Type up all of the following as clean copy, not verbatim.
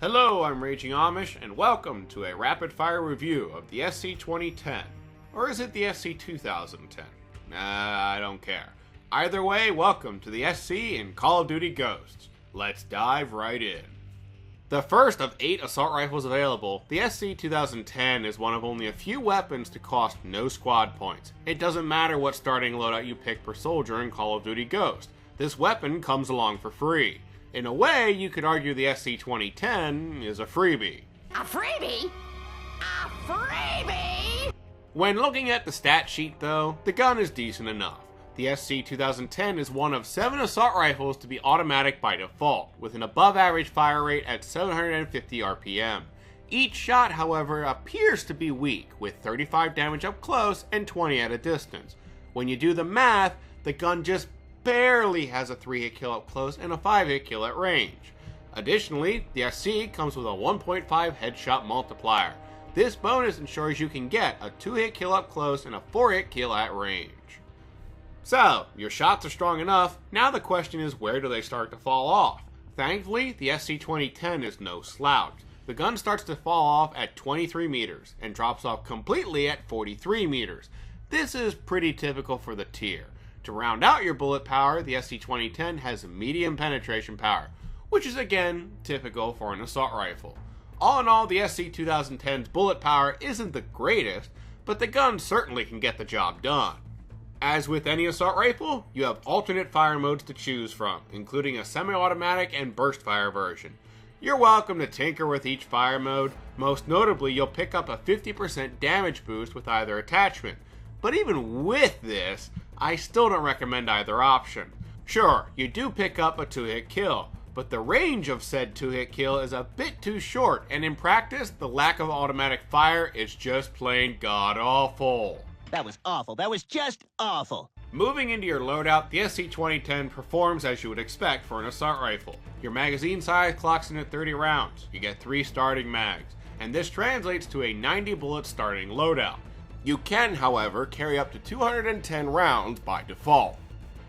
Hello, I'm Raging Amish, and welcome to a rapid-fire review of the SC2010. Or is it the SC2010? I don't care. Either way, welcome to the SC in Call of Duty Ghosts. Let's dive right in. The first of 8 assault rifles available, the SC2010 is one of only a few weapons to cost no squad points. It doesn't matter what starting loadout you pick per soldier in Call of Duty Ghosts. This weapon comes along for free. In a way, you could argue the SC2010 is a freebie. A freebie? A freebie? When looking at the stat sheet though, the gun is decent enough. The SC2010 is one of 7 assault rifles to be automatic by default, with an above average fire rate at 750 RPM. Each shot, however, appears to be weak, with 35 damage up close and 20 at a distance. When you do the math, the gun just barely has a 3-hit kill up close and a 5-hit kill at range. Additionally, the SC comes with a 1.5 headshot multiplier. This bonus ensures you can get a 2-hit kill up close and a 4-hit kill at range. So, your shots are strong enough, now the question is where do they start to fall off? Thankfully, the SC2010 is no slouch. The gun starts to fall off at 23 meters and drops off completely at 43 meters. This is pretty typical for the tier. To round out your bullet power, the SC2010 has medium penetration power, which is again typical for an assault rifle. All in all, the SC2010's bullet power isn't the greatest, but the gun certainly can get the job done. As with any assault rifle, you have alternate fire modes to choose from, including a semi-automatic and burst fire version. You're welcome to tinker with each fire mode. Most notably, you'll pick up a 50% damage boost with either attachment. But even with this, I still don't recommend either option. Sure, you do pick up a 2-hit kill, but the range of said 2-hit kill is a bit too short, and in practice, the lack of automatic fire is just plain god-awful. That was awful. That was just awful. Moving into your loadout, the SC2010 performs as you would expect for an assault rifle. Your magazine size clocks in at 30 rounds. You get 3 starting mags, and this translates to a 90 bullet starting loadout. You can, however, carry up to 210 rounds by default.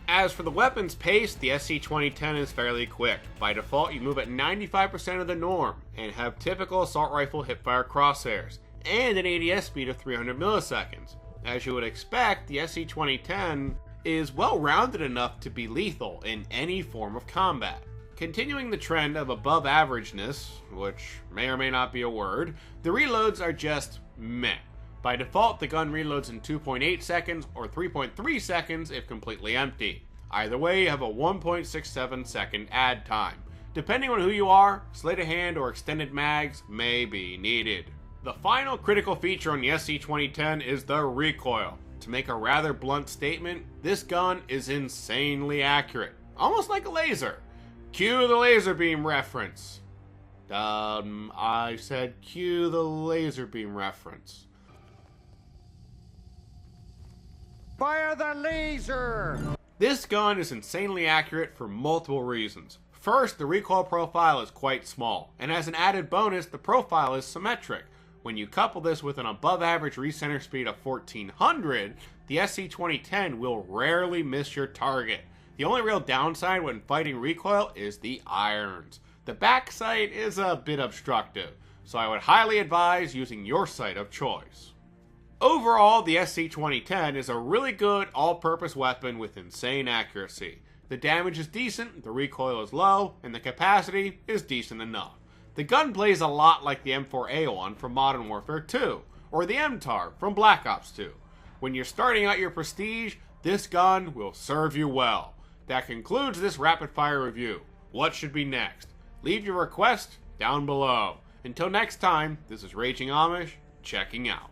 As for the weapon's pace, the SC2010 is fairly quick. By default, you move at 95% of the norm, and have typical assault rifle hipfire crosshairs, and an ADS speed of 300 milliseconds. As you would expect, the SC2010 is well-rounded enough to be lethal in any form of combat. Continuing the trend of above averageness, which may or may not be a word, the reloads are just meh. By default, the gun reloads in 2.8 seconds or 3.3 seconds if completely empty. Either way, you have a 1.67 second add time. Depending on who you are, sleight of hand or extended mags may be needed. The final critical feature on the SC2010 is the recoil. To make a rather blunt statement, this gun is insanely accurate, almost like a laser. Cue the laser beam reference. I said cue the laser beam reference. Fire the laser! This gun is insanely accurate for multiple reasons. First, the recoil profile is quite small, and as an added bonus, the profile is symmetric. When you couple this with an above average recenter speed of 1400, the SC2010 will rarely miss your target. The only real downside when fighting recoil is the irons. The back sight is a bit obstructive, so I would highly advise using your sight of choice. Overall, the SC2010 is a really good all-purpose weapon with insane accuracy. The damage is decent, the recoil is low, and the capacity is decent enough. The gun plays a lot like the M4A1 from Modern Warfare 2, or the MTAR from Black Ops 2. When you're starting out your prestige, this gun will serve you well. That concludes this rapid-fire review. What should be next? Leave your request down below. Until next time, this is Raging Amish, checking out.